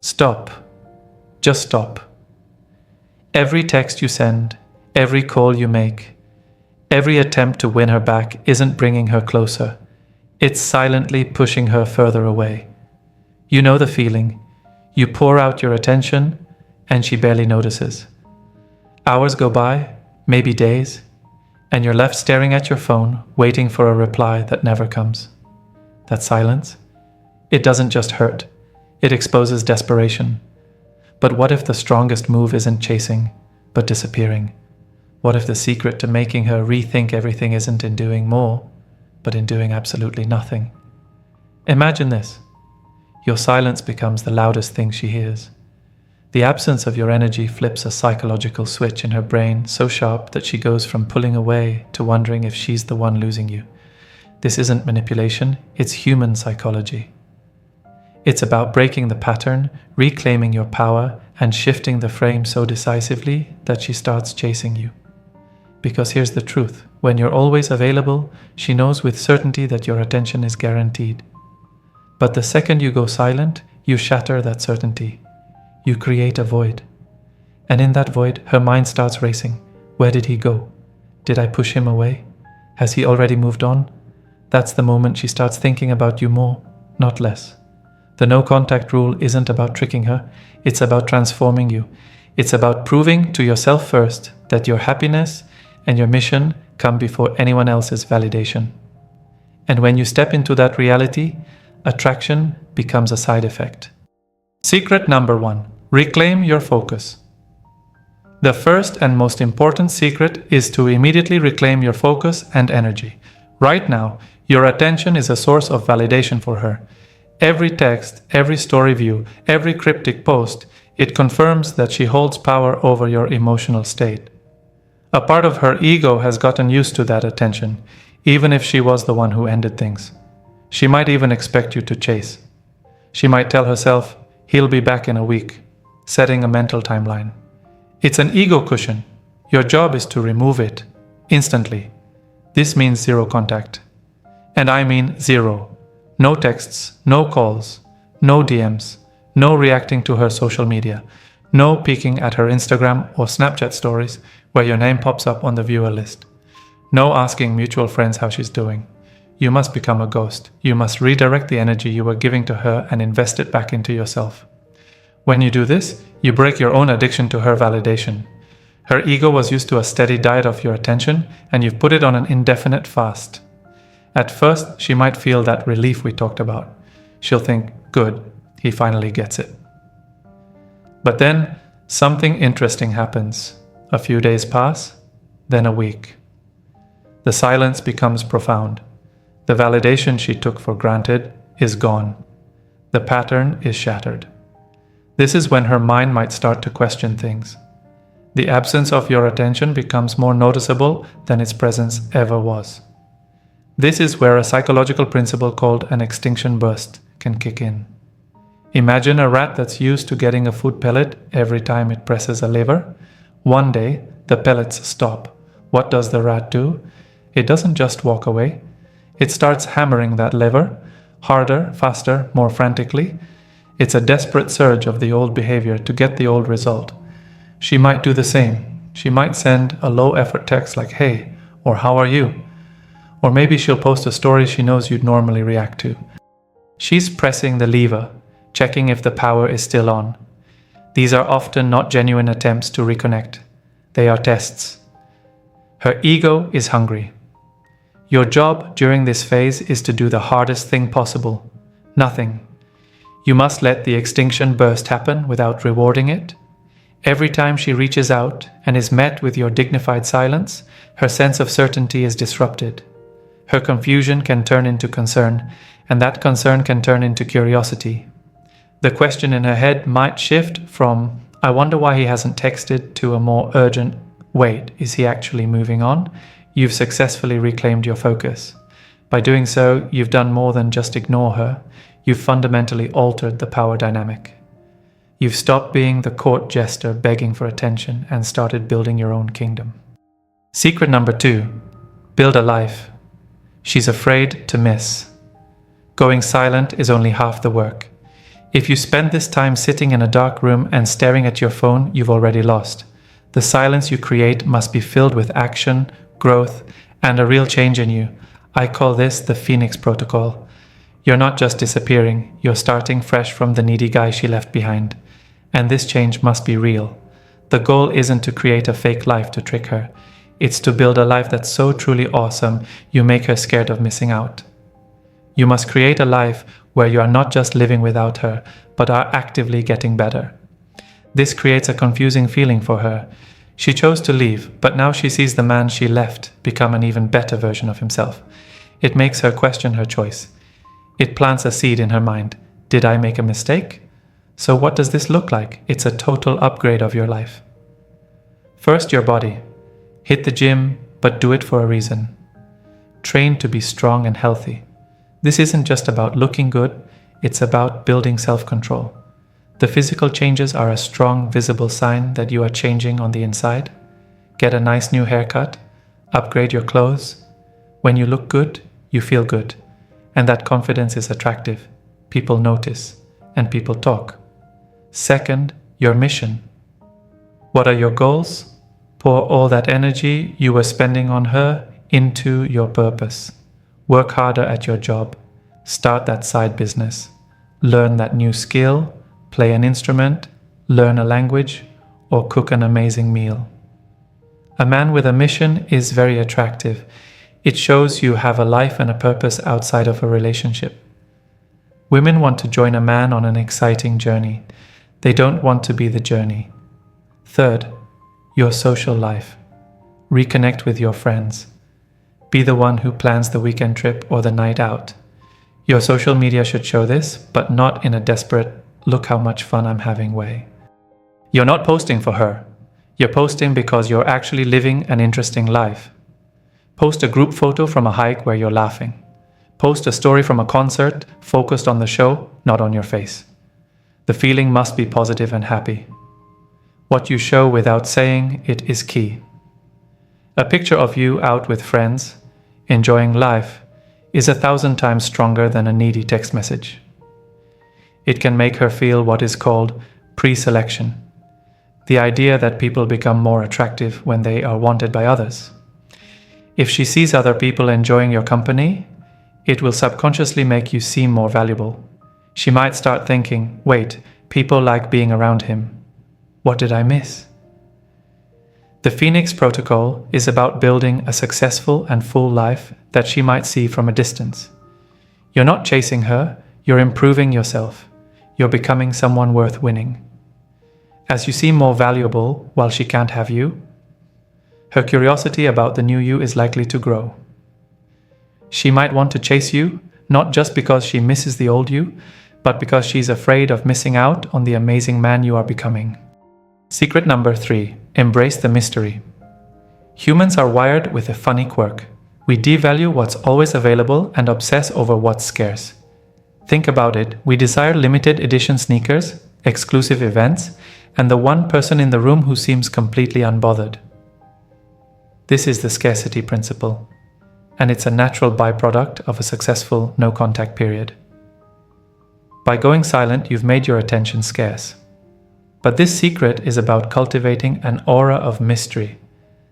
Stop. Just stop. Every text you send, every call you make, every attempt to win her back isn't bringing her closer. It's silently pushing her further away. You know the feeling. You pour out your attention, and she barely notices. Hours go by, maybe days, and you're left staring at your phone, waiting for a reply that never comes. That silence? It doesn't just hurt. It exposes desperation. But what if the strongest move isn't chasing, but disappearing? What if the secret to making her rethink everything isn't in doing more, but in doing absolutely nothing? Imagine this. Your silence becomes the loudest thing she hears. The absence of your energy flips a psychological switch in her brain so sharp that she goes from pulling away to wondering if she's the one losing you. This isn't manipulation, it's human psychology. It's about breaking the pattern, reclaiming your power, and shifting the frame so decisively that she starts chasing you. Because here's the truth, when you're always available, she knows with certainty that your attention is guaranteed. But the second you go silent, you shatter that certainty. You create a void. And in that void, her mind starts racing. Where did he go? Did I push him away? Has he already moved on? That's the moment she starts thinking about you more, not less. The no contact rule isn't about tricking her, it's about transforming you. It's about proving to yourself first that your happiness and your mission come before anyone else's validation. And when you step into that reality, attraction becomes a side effect. Secret number 1. Reclaim your focus. The first and most important secret is to immediately reclaim your focus and energy. Right now, your attention is a source of validation for her. Every text, every story view, every cryptic post, it confirms that she holds power over your emotional state. A part of her ego has gotten used to that attention, even if she was the one who ended things. She might even expect you to chase. She might tell herself, he'll be back in a week, setting a mental timeline. It's an ego cushion. Your job is to remove it, instantly. This means zero contact. And I mean zero. No texts, no calls, no DMs, no reacting to her social media, no peeking at her Instagram or Snapchat stories where your name pops up on the viewer list. No asking mutual friends how she's doing. You must become a ghost. You must redirect the energy you were giving to her and invest it back into yourself. When you do this, you break your own addiction to her validation. Her ego was used to a steady diet of your attention, and you've put it on an indefinite fast. At first, she might feel that relief we talked about. She'll think, good, he finally gets it. But then, something interesting happens. A few days pass, then a week. The silence becomes profound. The validation she took for granted is gone. The pattern is shattered. This is when her mind might start to question things. The absence of your attention becomes more noticeable than its presence ever was. This is where a psychological principle called an extinction burst can kick in. Imagine a rat that's used to getting a food pellet every time it presses a lever. One day, the pellets stop. What does the rat do? It doesn't just walk away. It starts hammering that lever, harder, faster, more frantically. It's a desperate surge of the old behavior to get the old result. She might do the same. She might send a low-effort text like, hey, or how are you? Or maybe she'll post a story she knows you'd normally react to. She's pressing the lever, checking if the power is still on. These are often not genuine attempts to reconnect. They are tests. Her ego is hungry. Your job during this phase is to do the hardest thing possible. Nothing. You must let the extinction burst happen without rewarding it. Every time she reaches out and is met with your dignified silence, her sense of certainty is disrupted. Her confusion can turn into concern, and that concern can turn into curiosity. The question in her head might shift from, I wonder why he hasn't texted, to a more urgent, wait, is he actually moving on? You've successfully reclaimed your focus. By doing so, you've done more than just ignore her. You've fundamentally altered the power dynamic. You've stopped being the court jester begging for attention and started building your own kingdom. Secret number 2. Build a life. She's afraid to miss. Going silent is only half the work. If you spend this time sitting in a dark room and staring at your phone, you've already lost. The silence you create must be filled with action, growth, and a real change in you. I call this the Phoenix Protocol. You're not just disappearing, you're starting fresh from the needy guy she left behind. And this change must be real. The goal isn't to create a fake life to trick her. It's to build a life that's so truly awesome, you make her scared of missing out. You must create a life where you are not just living without her, but are actively getting better. This creates a confusing feeling for her. She chose to leave, but now she sees the man she left become an even better version of himself. It makes her question her choice. It plants a seed in her mind. Did I make a mistake? So what does this look like? It's a total upgrade of your life. First, your body. Hit the gym, but do it for a reason. Train to be strong and healthy. This isn't just about looking good, it's about building self-control. The physical changes are a strong, visible sign that you are changing on the inside. Get a nice new haircut, upgrade your clothes. When you look good, you feel good. And that confidence is attractive. People notice, and people talk. Second, your mission. What are your goals? Pour all that energy you were spending on her into your purpose. Work harder at your job. Start that side business. Learn that new skill, play an instrument, learn a language, or cook an amazing meal. A man with a mission is very attractive. It shows you have a life and a purpose outside of a relationship. Women want to join a man on an exciting journey. They don't want to be the journey. Third, your social life. Reconnect with your friends. Be the one who plans the weekend trip or the night out. Your social media should show this, but not in a desperate, look how much fun I'm having way. You're not posting for her. You're posting because you're actually living an interesting life. Post a group photo from a hike where you're laughing. Post a story from a concert focused on the show, not on your face. The feeling must be positive and happy. What you show without saying it is key. A picture of you out with friends, enjoying life, is 1,000 times stronger than a needy text message. It can make her feel what is called pre-selection, the idea that people become more attractive when they are wanted by others. If she sees other people enjoying your company, it will subconsciously make you seem more valuable. She might start thinking, wait, people like being around him. What did I miss? The Phoenix Protocol is about building a successful and full life that she might see from a distance. You're not chasing her, you're improving yourself. You're becoming someone worth winning. As you seem more valuable while she can't have you, her curiosity about the new you is likely to grow. She might want to chase you, not just because she misses the old you, but because she's afraid of missing out on the amazing man you are becoming. Secret number 3, embrace the mystery. Humans are wired with a funny quirk. We devalue what's always available and obsess over what's scarce. Think about it, we desire limited edition sneakers, exclusive events, and the one person in the room who seems completely unbothered. This is the scarcity principle, and it's a natural byproduct of a successful no-contact period. By going silent, you've made your attention scarce. But this secret is about cultivating an aura of mystery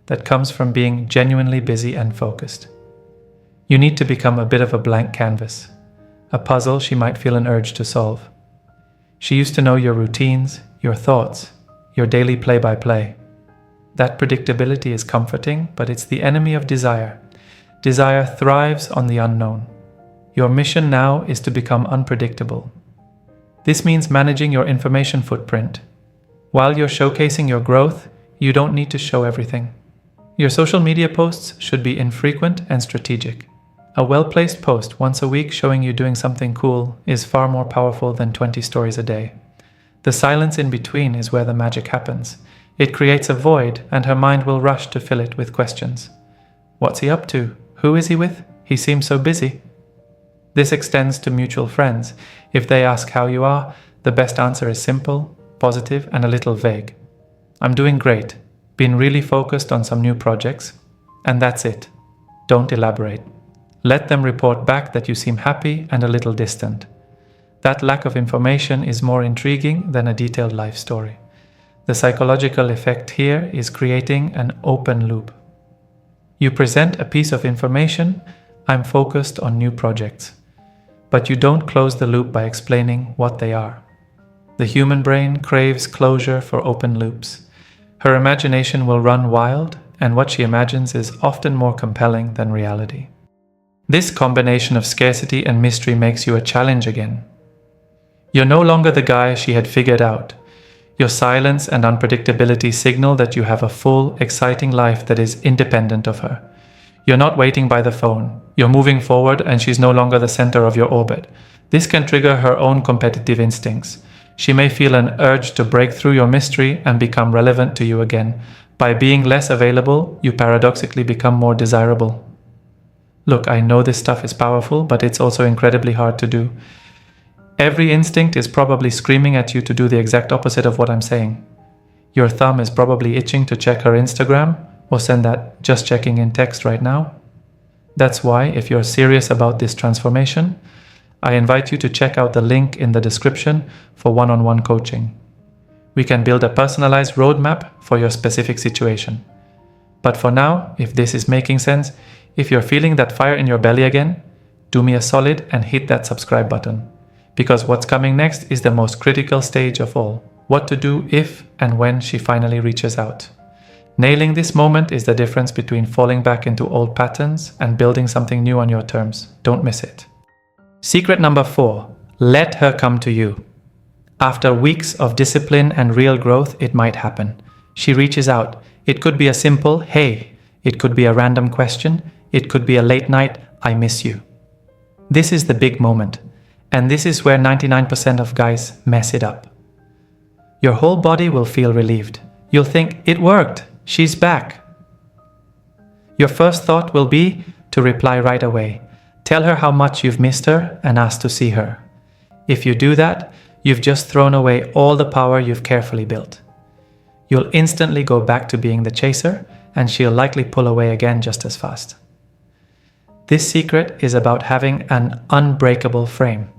that comes from being genuinely busy and focused. You need to become a bit of a blank canvas, a puzzle she might feel an urge to solve. She used to know your routines, your thoughts, your daily play-by-play. That predictability is comforting, but it's the enemy of desire. Desire thrives on the unknown. Your mission now is to become unpredictable. This means managing your information footprint. While you're showcasing your growth, you don't need to show everything. Your social media posts should be infrequent and strategic. A well-placed post once a week showing you doing something cool is far more powerful than 20 stories a day. The silence in between is where the magic happens. It creates a void, and her mind will rush to fill it with questions. What's he up to? Who is he with? He seems so busy. This extends to mutual friends. If they ask how you are, the best answer is simple, positive, and a little vague. I'm doing great. Been really focused on some new projects. And that's it. Don't elaborate. Let them report back that you seem happy and a little distant. That lack of information is more intriguing than a detailed life story. The psychological effect here is creating an open loop. You present a piece of information, I'm focused on new projects. But you don't close the loop by explaining what they are. The human brain craves closure for open loops. Her imagination will run wild, and what she imagines is often more compelling than reality. This combination of scarcity and mystery makes you a challenge again. You're no longer the guy she had figured out. Your silence and unpredictability signal that you have a full, exciting life that is independent of her. You're not waiting by the phone. You're moving forward and she's no longer the center of your orbit. This can trigger her own competitive instincts. She may feel an urge to break through your mystery and become relevant to you again. By being less available, you paradoxically become more desirable. Look, I know this stuff is powerful, but it's also incredibly hard to do. Every instinct is probably screaming at you to do the exact opposite of what I'm saying. Your thumb is probably itching to check her Instagram or send that just checking in text right now. That's why, if you're serious about this transformation, I invite you to check out the link in the description for one-on-one coaching. We can build a personalized roadmap for your specific situation. But for now, if this is making sense, if you're feeling that fire in your belly again, do me a solid and hit that subscribe button. Because what's coming next is the most critical stage of all. What to do if and when she finally reaches out. Nailing this moment is the difference between falling back into old patterns and building something new on your terms. Don't miss it. Secret number 4. Let her come to you. After weeks of discipline and real growth, it might happen. She reaches out. It could be a simple, hey. It could be a random question. It could be a late night, I miss you. This is the big moment. And this is where 99% of guys mess it up. Your whole body will feel relieved. You'll think, it worked. She's back. Your first thought will be to reply right away. Tell her how much you've missed her and ask to see her. If you do that, you've just thrown away all the power you've carefully built. You'll instantly go back to being the chaser, and she'll likely pull away again just as fast. This secret is about having an unbreakable frame.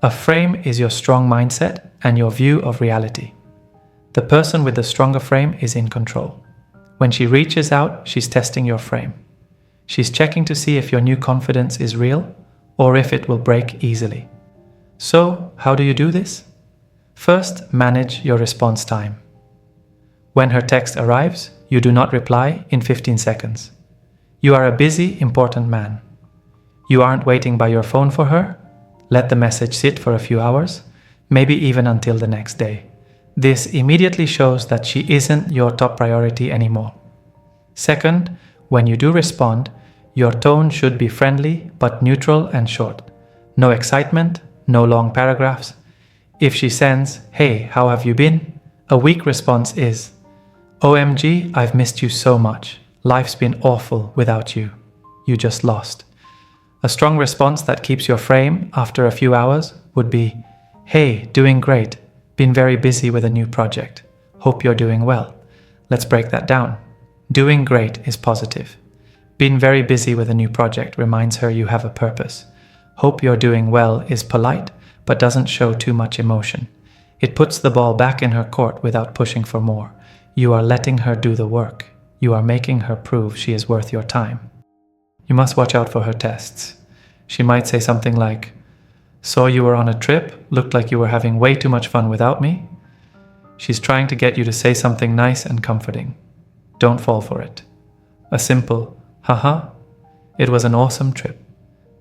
A frame is your strong mindset and your view of reality. The person with the stronger frame is in control. When she reaches out, she's testing your frame. She's checking to see if your new confidence is real or if it will break easily. So, how do you do this? First, manage your response time. When her text arrives, you do not reply in 15 seconds. You are a busy, important man. You aren't waiting by your phone for her. Let the message sit for a few hours, maybe even until the next day. This immediately shows that she isn't your top priority anymore. Second, when you do respond, your tone should be friendly but neutral and short. No excitement, no long paragraphs. If she sends, hey, how have you been? A weak response is, OMG, I've missed you so much. Life's been awful without you. You just lost. A strong response that keeps your frame after a few hours would be, hey, doing great. Been very busy with a new project. Hope you're doing well. Let's break that down. Doing great is positive. Been very busy with a new project reminds her you have a purpose. Hope you're doing well is polite, but doesn't show too much emotion. It puts the ball back in her court without pushing for more. You are letting her do the work. You are making her prove she is worth your time. You must watch out for her tests. She might say something like, saw you were on a trip, looked like you were having way too much fun without me. She's trying to get you to say something nice and comforting. Don't fall for it. A simple, haha, it was an awesome trip.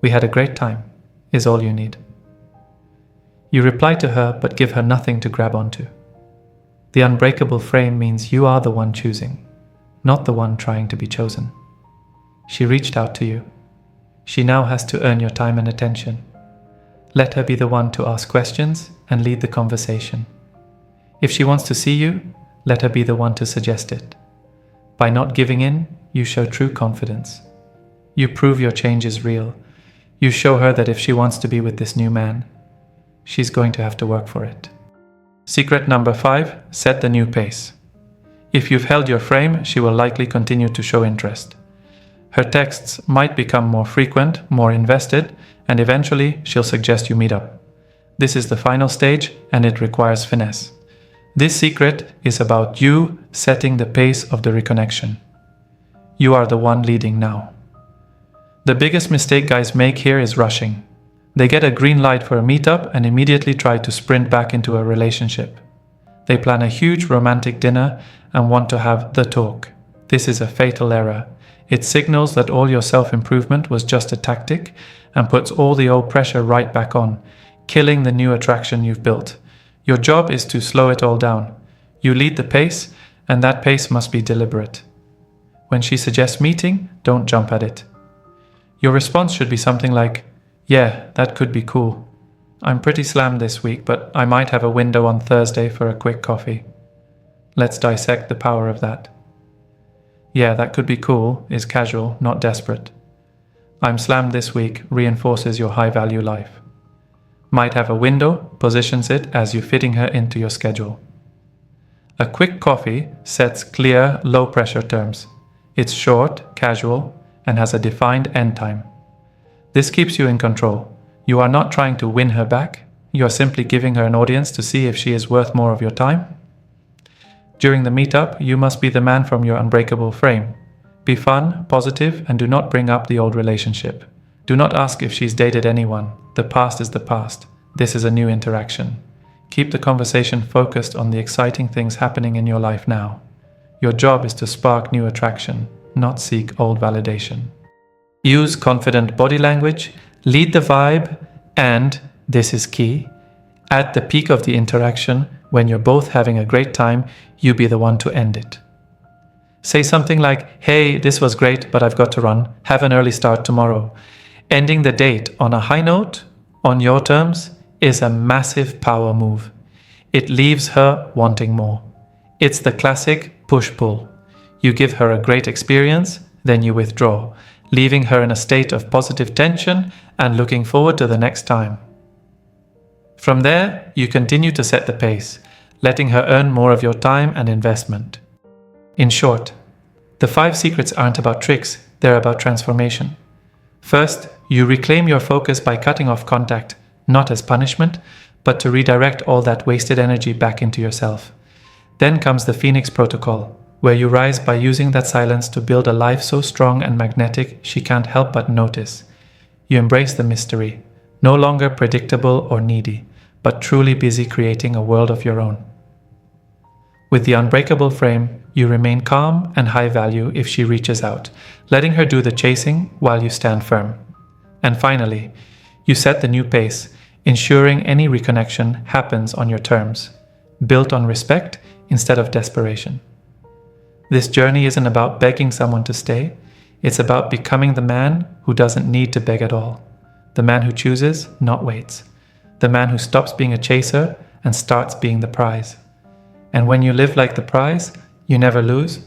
We had a great time, is all you need. You reply to her but give her nothing to grab onto. The unbreakable frame means you are the one choosing, not the one trying to be chosen. She reached out to you. She now has to earn your time and attention. Let her be the one to ask questions and lead the conversation. If she wants to see you, let her be the one to suggest it. By not giving in, you show true confidence. You prove your change is real. You show her that if she wants to be with this new man, she's going to have to work for it. Secret number 5, set the new pace. If you've held your frame, she will likely continue to show interest. Her texts might become more frequent, more invested, and eventually she'll suggest you meet up. This is the final stage, and it requires finesse. This secret is about you setting the pace of the reconnection. You are the one leading now. The biggest mistake guys make here is rushing. They get a green light for a meetup and immediately try to sprint back into a relationship. They plan a huge romantic dinner and want to have the talk. This is a fatal error. It signals that all your self-improvement was just a tactic and puts all the old pressure right back on, killing the new attraction you've built. Your job is to slow it all down. You lead the pace, and that pace must be deliberate. When she suggests meeting, don't jump at it. Your response should be something like, "Yeah, that could be cool. I'm pretty slammed this week, but I might have a window on Thursday for a quick coffee. Let's dissect the power of that." "Yeah, that could be cool" is casual, not desperate. "I'm slammed this week" reinforces your high-value life. "Might have a window" positions it as you fitting her into your schedule. A quick coffee sets clear, low-pressure terms. It's short, casual, and has a defined end time. This keeps you in control. You are not trying to win her back. You are simply giving her an audience to see if she is worth more of your time. During the meetup, you must be the man from your unbreakable frame. Be fun, positive, and do not bring up the old relationship. Do not ask if she's dated anyone. The past is the past. This is a new interaction. Keep the conversation focused on the exciting things happening in your life now. Your job is to spark new attraction, not seek old validation. Use confident body language, lead the vibe, and, this is key, at the peak of the interaction, when you're both having a great time, you be the one to end it. Say something like, "Hey, this was great, but I've got to run. Have an early start tomorrow." Ending the date on a high note, on your terms, is a massive power move. It leaves her wanting more. It's the classic push-pull. You give her a great experience, then you withdraw, leaving her in a state of positive tension and looking forward to the next time. From there, you continue to set the pace, letting her earn more of your time and investment. In short, the 5 secrets aren't about tricks, they're about transformation. First, you reclaim your focus by cutting off contact, not as punishment, but to redirect all that wasted energy back into yourself. Then comes the Phoenix Protocol, where you rise by using that silence to build a life so strong and magnetic she can't help but notice. You embrace the mystery, no longer predictable or needy, but truly busy creating a world of your own. With the unbreakable frame, you remain calm and high value if she reaches out, letting her do the chasing while you stand firm. And finally, you set the new pace, ensuring any reconnection happens on your terms, built on respect instead of desperation. This journey isn't about begging someone to stay, it's about becoming the man who doesn't need to beg at all, the man who chooses, not waits, the man who stops being a chaser and starts being the prize. And when you live like the prize, you never lose,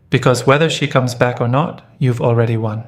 because whether she comes back or not, you've already won.